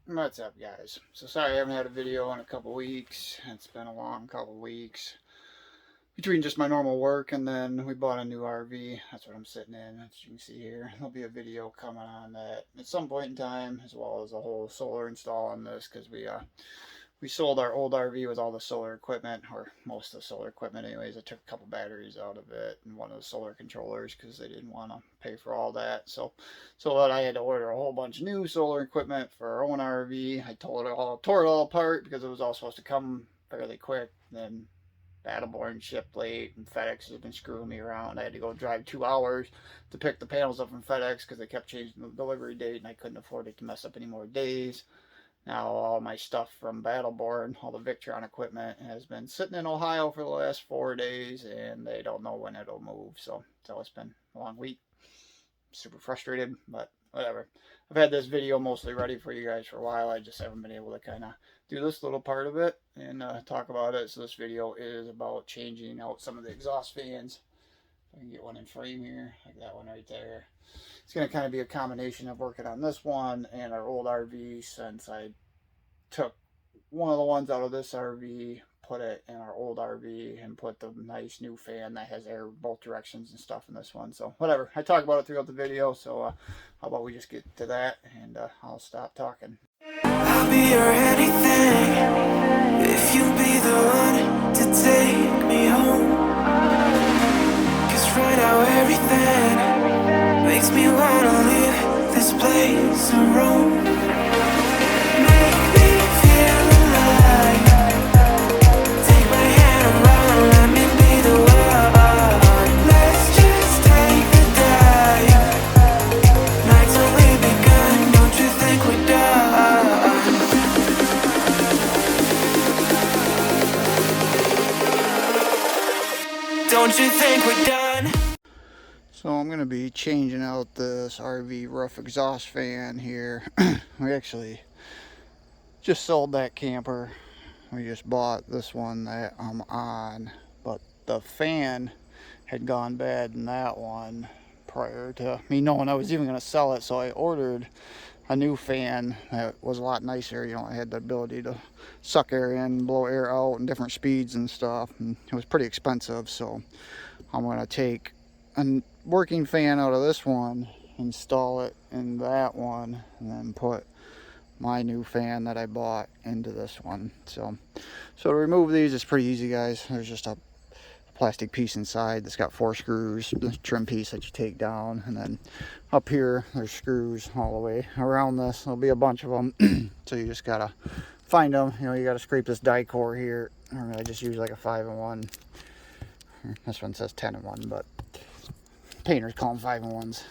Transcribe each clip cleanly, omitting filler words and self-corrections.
What's up, guys? So sorry I haven't had a video in a couple weeks. It's been a long couple weeks between just my normal work, and then we bought a new RV. That's what I'm sitting in, as you can see here. There'll be a video coming on that at some point in time, as well as a whole solar install on this, because we sold our old RV with all the solar equipment, or most of the solar equipment anyways. I took a couple batteries out of it and one of the solar controllers because they didn't want to pay for all that. So that I had to order a whole bunch of new solar equipment for our own RV. I tore it all apart because it was all supposed to come fairly quick. Then Battleborn shipped late, and FedEx has been screwing me around. I had to go drive 2 hours to pick the panels up from FedEx because they kept changing the delivery date, and I couldn't afford it to mess up any more days. Now all my stuff from Battleborn, all the Victron equipment, has been sitting in Ohio for the last 4 days, and they don't know when it'll move. So it's been a long week. Super frustrated, but whatever. I've had this video mostly ready for you guys for a while. I just haven't been able to kind of do this little part of it and talk about it. So this video is about changing out some of the exhaust fans. I can get one in frame here, like that one right there. It's going to kind of be a combination of working on this one and our old RV, since I took one of the ones out of this RV, put it in our old RV, and put the nice new fan that has air both directions and stuff in this one. So whatever, I talk about it throughout the video, so how about we just get to that, and I'll stop talking. I'll be your anything if you be the one to take me home. Cause right now everything makes me wanna leave this place and roam. Make me feel alive. Take my hand around, let me be the one. Let's just take a dive. Night's only begun, don't you think we're done? Don't you think we're done? So I'm going to be changing out this RV roof exhaust fan here. We actually just sold that camper. We just bought this one that I'm on, but the fan had gone bad in that one prior to me knowing I was even going to sell it. So I ordered a new fan that was a lot nicer. You know, I had the ability to suck air in, blow air out, and different speeds and stuff, and it was pretty expensive. So I'm going to take a working fan out of this one, install it in that one, and then put my new fan that I bought into this one. So to remove these is pretty easy, guys. There's just a plastic piece inside that's got 4 screws, the trim piece that you take down, and then up here there's screws all the way around this. There'll be a bunch of them. So you just gotta find them. You know, you gotta scrape this die core here. I just use like a 5-in-1. This one says 10-in-1, but painters call them 5-in-1s.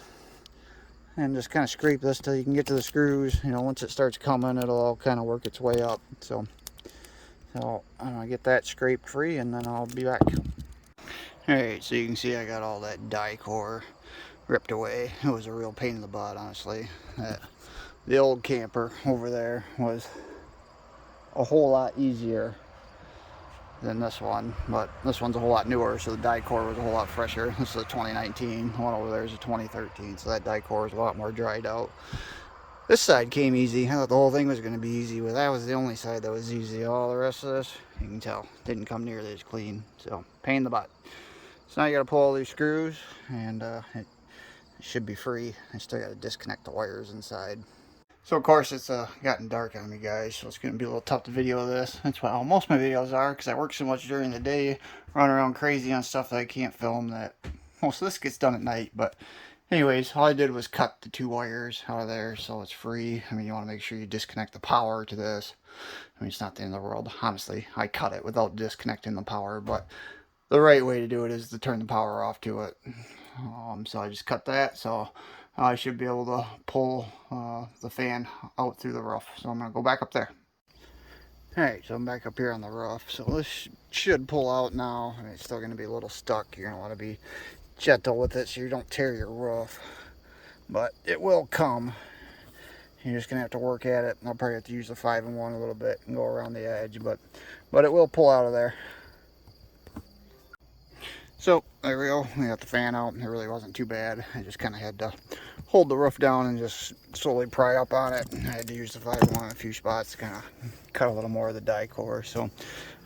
And just kind of scrape this till you can get to the screws. You know, once it starts coming, it'll all kind of work its way up. So I'm gonna get that scraped free, and then I'll be back. Alright, so you can see I got all that die core ripped away. It was a real pain in the butt, honestly. The old camper over there was a whole lot easier than this one, but this one's a whole lot newer, so the die core was a whole lot fresher. This is a 2019, the one over there is a 2013, so that die core is a lot more dried out. This side came easy. I thought the whole thing was going to be easy, but that was the only side that was easy. All the rest of this, you can tell, didn't come nearly as clean. So pain in the butt. So now you got to pull all these screws, and it should be free. I still got to disconnect the wires inside. So of course it's gotten dark on me, guys, so it's going to be a little tough to video this. That's what most of my videos are, because I work so much during the day, run around crazy on stuff that I can't film, that most of this gets done at night. But anyways, all I did was cut the 2 wires out of there, so it's free. I mean, you want to make sure you disconnect the power to this. I mean, it's not the end of the world. Honestly, I cut it without disconnecting the power, but the right way to do it is to turn the power off to it. So I just cut that, so I should be able to pull the fan out through the roof. So I'm going to go back up there. Alright, so I'm back up here on the roof. So this should pull out now. I mean, it's still going to be a little stuck. You're going to want to be gentle with it so you don't tear your roof. But it will come. You're just going to have to work at it. I'll probably have to use the 5-in-1 a little bit and go around the edge. But it will pull out of there. So there we go. We got the fan out. It really wasn't too bad. I just kind of had to hold the roof down and just slowly pry up on it. I had to use the 5-1 in a few spots to kind of cut a little more of the die core. So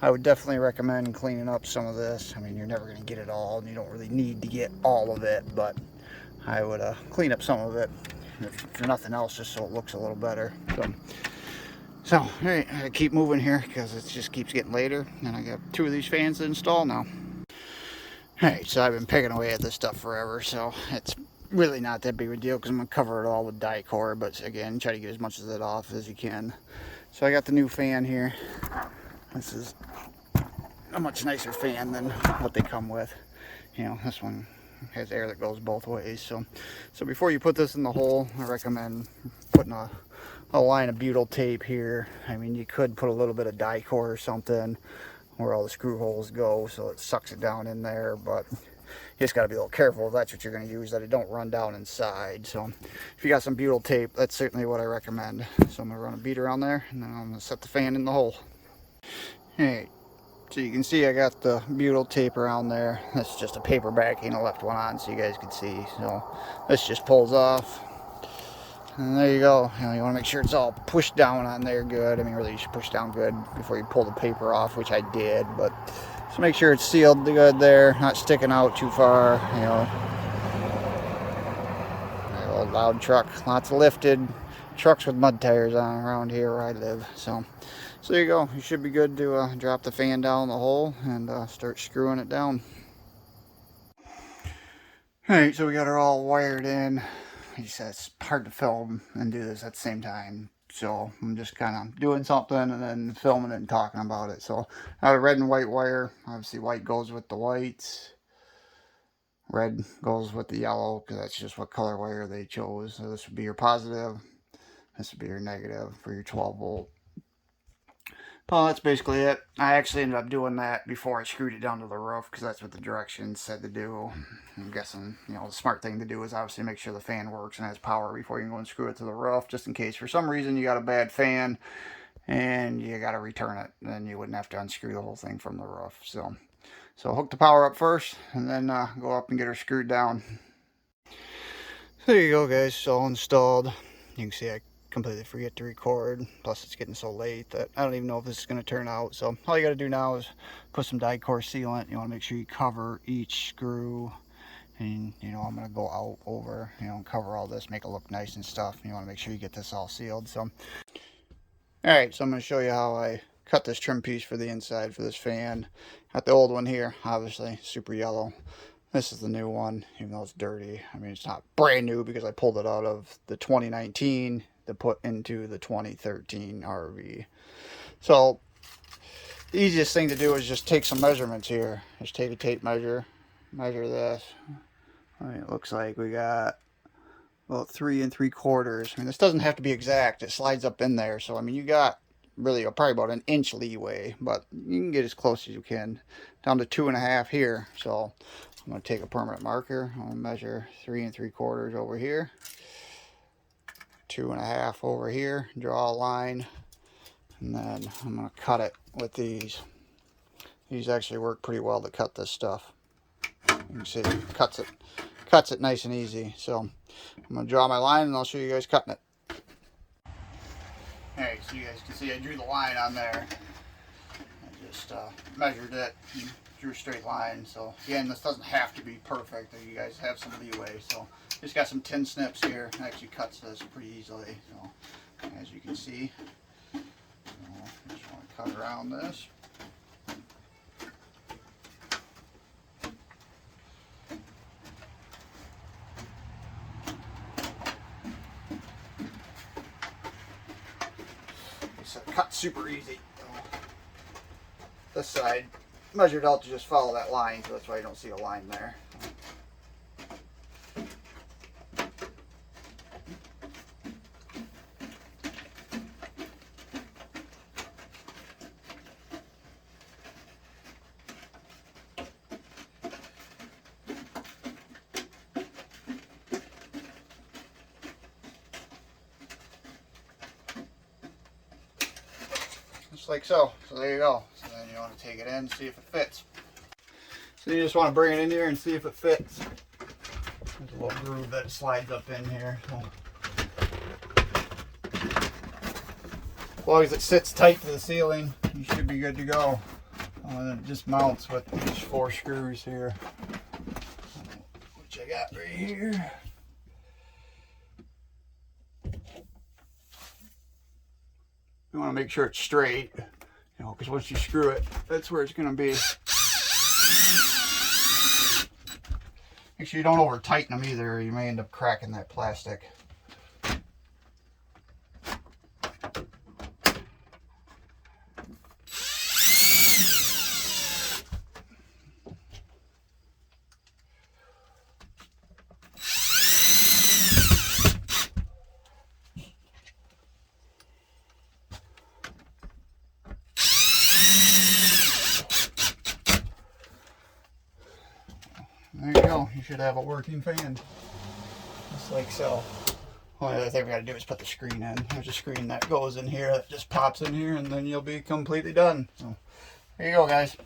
I would definitely recommend cleaning up some of this. I mean, you're never going to get it all, and you don't really need to get all of it, but I would clean up some of it, if for nothing else, just so it looks a little better. So all right, I keep moving here because it just keeps getting later, and I got 2 of these fans to install now. All right, so I've been picking away at this stuff forever, so it's really not that big of a deal because I'm going to cover it all with die core, but again, try to get as much of it off as you can. So I got the new fan here. This is a much nicer fan than what they come with. You know, this one has air that goes both ways. So before you put this in the hole, I recommend putting a line of butyl tape here. I mean, you could put a little bit of die core or something where all the screw holes go so it sucks it down in there, but you just got to be a little careful if that's what you're going to use, that it don't run down inside. So if you got some butyl tape, that's certainly what I recommend. So I'm going to run a bead around there, and then I'm going to set the fan in the hole. Alright, so you can see I got the butyl tape around there. That's just a paper backing. I left one on so you guys can see. So this just pulls off. And there you go. You know, you want to make sure it's all pushed down on there good. I mean, really, you should push down good before you pull the paper off, which I did. But just make sure it's sealed good there, not sticking out too far. You know, old loud truck, lots of lifted trucks with mud tires on around here where I live. So there you go. You should be good to drop the fan down the hole and start screwing it down. Alright, so we got her all wired in. It's hard to film and do this at the same time, so I'm just kind of doing something and then filming it and talking about it. So I have a red and white wire. Obviously white goes with the whites, red goes with the yellow, because that's just what color wire they chose. So this would be your positive, this would be your negative for your 12 volt. Well, that's basically it. I actually ended up doing that before I screwed it down to the roof, because that's what the directions said to do. I'm guessing, you know, the smart thing to do is obviously make sure the fan works and has power before you can go and screw it to the roof, just in case for some reason you got a bad fan and you got to return it. Then you wouldn't have to unscrew the whole thing from the roof. So hook the power up first, and then go up and get her screwed down. So there you go, guys. It's all installed. You can see I completely forget to record, plus it's getting so late that I don't even know if this is going to turn out. So all you got to do now is put some die core sealant. You want to make sure you cover each screw, and you know, I'm going to go out over, you know, and cover all this, make it look nice and stuff. You want to make sure you get this all sealed. So alright, so I'm going to show you how I cut this trim piece for the inside for this fan. Got the old one here, obviously super yellow. This is the new one, even though it's dirty. I mean, it's not brand new because I pulled it out of the 2019 to put into the 2013 RV. So the easiest thing to do is just take some measurements here. Just take a tape measure, measure this. I mean, it looks like we got about 3 3/4. I mean, this doesn't have to be exact. It slides up in there. So, I mean, you got really probably about an inch leeway, but you can get as close as you can. Down to 2.5 here. So I'm going to take a permanent marker. I'm going to measure 3 3/4 over here. 2.5 over here, draw a line, and then I'm going to cut it with these. These actually work pretty well to cut this stuff. You can see it cuts it nice and easy. So I'm going to draw my line and I'll show you guys cutting it. Alright, so you guys can see I drew the line on there. I just measured it and drew a straight line. So again, this doesn't have to be perfect. You guys have some leeway. So just got some tin snips here. It actually cuts this pretty easily. So as you can see, so just want to cut around this. So cut super easy. This side measured out to just follow that line, so that's why you don't see a line there. Just like so. So there you go. So then you want to take it in, see if it fits. So you just want to bring it in here and see if it fits. There's a little groove that slides up in here. So, as long as it sits tight to the ceiling, you should be good to go. And it just mounts with these 4 screws here, which I got right here. You want to make sure it's straight, you know, because once you screw it, that's where it's going to be. Make sure you don't over tighten them either, or you may end up cracking that plastic. There you go. You should have a working fan, just like so. Only other thing we got to do is put the screen in. There's a screen that goes in here that just pops in here, and then you'll be completely done. So there you go, guys.